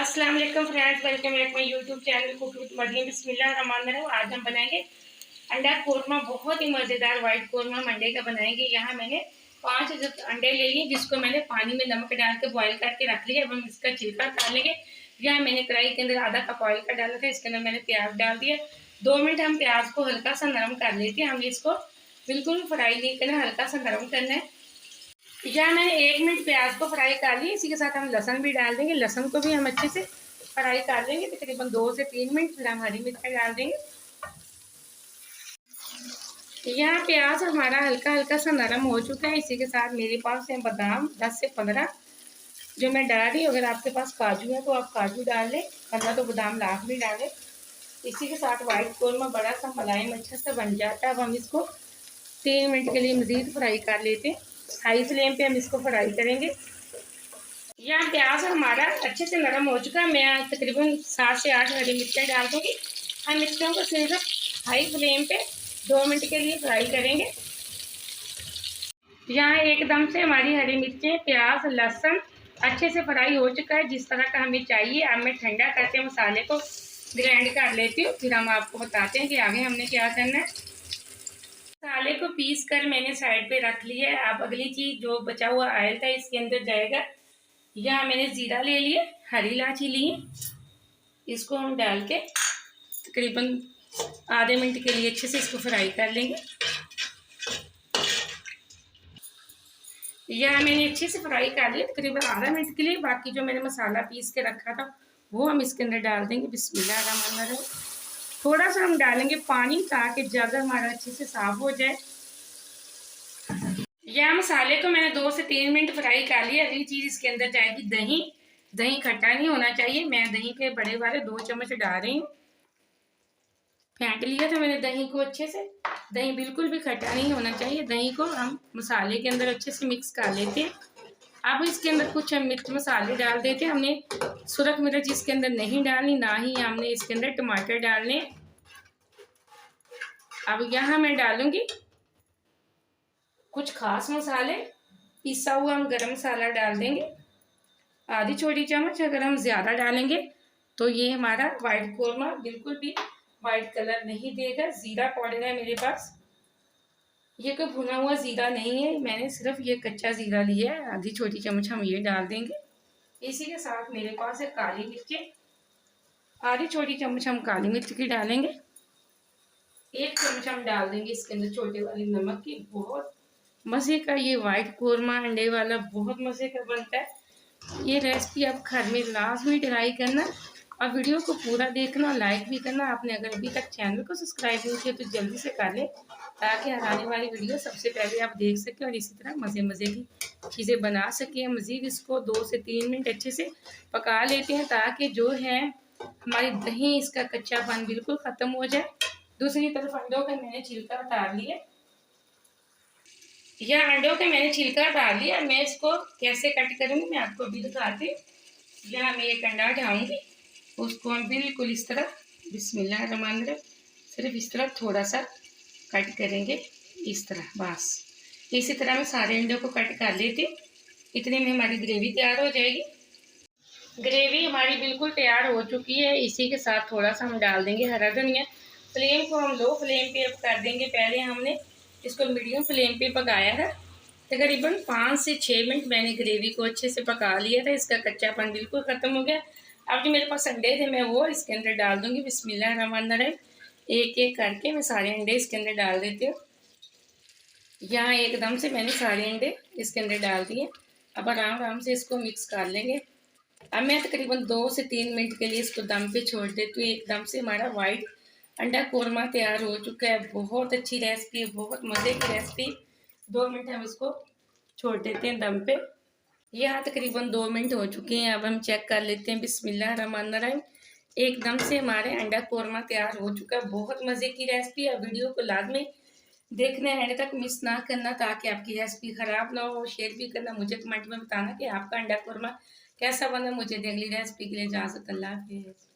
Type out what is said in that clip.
अस्सलाम वालेकुम friends, welcome back my YouTube channel cook with Mariyam. बिस्मिल्लाहिर्रहमानिर्रहीम। आज हम बनाएंगे अंडा कोरमा, बहुत ही मज़ेदार वाइट कोरमा मंडे का बनाएंगे। यहाँ मैंने 5 अंडे ले लिए, जिसको मैंने पानी में नमक डाल के बॉईल करके रख लिया। अब हम इसका छिलका उतार लेंगे। यहाँ मैंने कढ़ाई के अंदर आधा कप ऑयल का डाला था, इसके अंदर मैंने प्याज डाल दिया। 2 मिनट हम प्याज को हल्का सा नरम कर लेते हैं। हमें इसको बिल्कुल फ्राई नहीं करना, हल्का सा नरम करना है। यहाँ मैंने 1 मिनट प्याज को फ्राई कर लिया। इसी के साथ हम लहसुन भी डाल देंगे। लहसुन को भी हम अच्छे से फ्राई कर लेंगे, तकरीबन 2 से 3 मिनट। फिर हम हरी मिर्च डाल देंगे। यहाँ प्याज हमारा हल्का हल्का सा नरम हो चुका है। इसी के साथ मेरे पास है बादाम 10 से 15 जो मैं डाल रही हूँ। अगर आपके पास काजू है तो आप काजू डाल लें, 15 तो बादाम लाख भी डालें। इसी के साथ वाइट कोरमा बड़ा सा मुलायम अच्छा सा बन जाता है। अब हम इसको 3 मिनट के लिए मज़ीद फ्राई कर लेते हैं। हाई फ्लेम पे हम इसको फ्राई करेंगे। यहाँ प्याज हमारा अच्छे से नरम हो चुका है। मैं तकरीबन 7 से 8 हरी मिर्चें डाल दूँगी। हम मिर्चों को सिर्फ हाई फ्लेम पे 2 मिनट के लिए फ्राई करेंगे। यहाँ एकदम से हमारी हरी मिर्चें, प्याज, लहसुन अच्छे से फ्राई हो चुका है, जिस तरह का हमें चाहिए। अब मैं ठंडा करके मसाले को ग्राइंड कर लेती हूँ, फिर हम आपको बताते हैं कि आगे हमने क्या करना है। मसाले को पीस कर मैंने साइड पे रख लिया है। अब अगली चीज़ जो बचा हुआ ऑयल था इसके अंदर जाएगा। यहाँ मैंने ज़ीरा ले लिया, हरी इलायची ली, इसको हम डाल के तकरीबन आधे मिनट के लिए अच्छे से इसको फ्राई कर लेंगे। यह मैंने अच्छे से फ्राई कर लिया तकरीबन आधा मिनट के लिए। बाकी जो मैंने मसाला पीस के रखा था वो हम इसके अंदर डाल देंगे। बिस्मिल्लाहिर्रहमानिर्रहीम। थोड़ा सा हम डालेंगे पानी, ताकि जगह हमारा अच्छे से साफ हो जाए। यह मसाले को मैंने 2 से 3 मिनट फ्राई कर लिया। अगली चीज़ इसके अंदर जाएगी दही। दही खट्टा नहीं होना चाहिए। मैं दही के बड़े वाले 2 चम्मच डाल रही हूँ। फेंट लिया था मैंने दही को अच्छे से। दही बिल्कुल भी खट्टा नहीं होना चाहिए। दही को हम मसाले के अंदर अच्छे से मिक्स कर लेते हैं। अब इसके अंदर कुछ हम मिर्च मसाले डाल देते हैं। हमने सुरख मिर्च इसके अंदर नहीं डालनी, ना ही हमने इसके अंदर टमाटर डालने। अब यहाँ मैं डालूंगी कुछ खास मसाले। पिसा हुआ हम गरम मसाला डाल देंगे, आधी छोटी चम्मच। अगर हम ज़्यादा डालेंगे तो ये हमारा वाइट कोरमा बिल्कुल भी वाइट कलर नहीं देगा। ज़ीरा पाउडर है मेरे पास, ये कोई भुना हुआ ज़ीरा नहीं है, मैंने सिर्फ ये कच्चा ज़ीरा लिया है। आधी छोटी चम्मच हम ये डाल देंगे। इसी के साथ मेरे पास है काली मिर्चें, आधी छोटी चम्मच हम काली मिर्च की डालेंगे। 1 चम्मच हम डाल देंगे इसके अंदर छोटे वाली नमक की। बहुत मज़े का ये वाइट कोरमा अंडे वाला बहुत मज़े का बनता है। ये रेसिपी आप घर में लाजमी ट्राई करना और वीडियो को पूरा देखना, लाइक भी करना। आपने अगर अभी तक चैनल को सब्सक्राइब नहीं किया तो जल्दी से कर लें, ताकि आने वाली वीडियो सबसे पहले आप देख सकें और इसी तरह मज़े मज़े की चीज़ें बना सकें। मज़ीद इसको 2 से 3 मिनट अच्छे से पका लेते हैं, ताकि जो है हमारी दही इसका कच्चापन बिल्कुल ख़त्म हो जाए। दूसरी तरफ अंडों का मैंने छिलका उतार लिया। यह अंडों का मैंने छिलका उतार लिया। मैं इसको कैसे कट करूँगी मैं आपको भी दिखाती हूँ। यहाँ मैं एक अंडा उठाऊँगी, उसको हम बिल्कुल इस तरह बिस्मिल्लाहिर्रहमानिर्रहीम सिर्फ इस तरह थोड़ा सा कट करेंगे, इस तरह बस। इसी तरह मैं सारे अंडों को कट कर लेती। इतने में हमारी ग्रेवी तैयार हो जाएगी। ग्रेवी हमारी बिल्कुल तैयार हो चुकी है। इसी के साथ थोड़ा सा हम डाल देंगे हरा धनिया। फ्लेम को हम लो फ्लेम पे अब कर देंगे। पहले हमने इसको मीडियम फ्लेम पे पकाया था। तकरीबन 5 से 6 मिनट मैंने ग्रेवी को अच्छे से पका लिया था। इसका कच्चापन बिल्कुल ख़त्म हो गया। अब जो मेरे पास अंडे थे मैं वो इसके अंदर डाल दूँगी। बिस्मिल्लाहिर्रहमानिर्रहीम। एक एक करके मैं सारे अंडे इसके अंदर डाल देती हूँ। यहाँ एकदम से मैंने सारे अंडे इसके अंदर डाल दिए। अब आराम आराम से इसको मिक्स कर लेंगे। अब मैं तकरीबन 2 से 3 मिनट के लिए इसको दम पे छोड़ देती हूँ। एकदम से हमारा वाइट अंडा कोरमा तैयार हो चुका है। बहुत अच्छी रेसिपी है, बहुत मज़े की रेसिपी। 2 मिनट हम इसको छोड़ देते हैं दम पे। यहाँ तकरीबन 2 मिनट हो चुके हैं। अब हम चेक कर लेते हैं। बिस्मिल्लाहिर्रहमानिर्रहीम। एकदम से हमारे अंडा कोरमा तैयार हो चुका है। बहुत मज़े की रेसिपी है। वीडियो को लाजमी देखना, एंड तक मिस ना करना, ताकि आपकी रेसिपी ख़राब ना हो। शेयर भी करना, मुझे कमेंट में बताना कि आपका अंडा कोरमा कैसा बना। मुझे अगली रेसिपी के लिए इजाज़त। अल्लाह हाफ़िज़।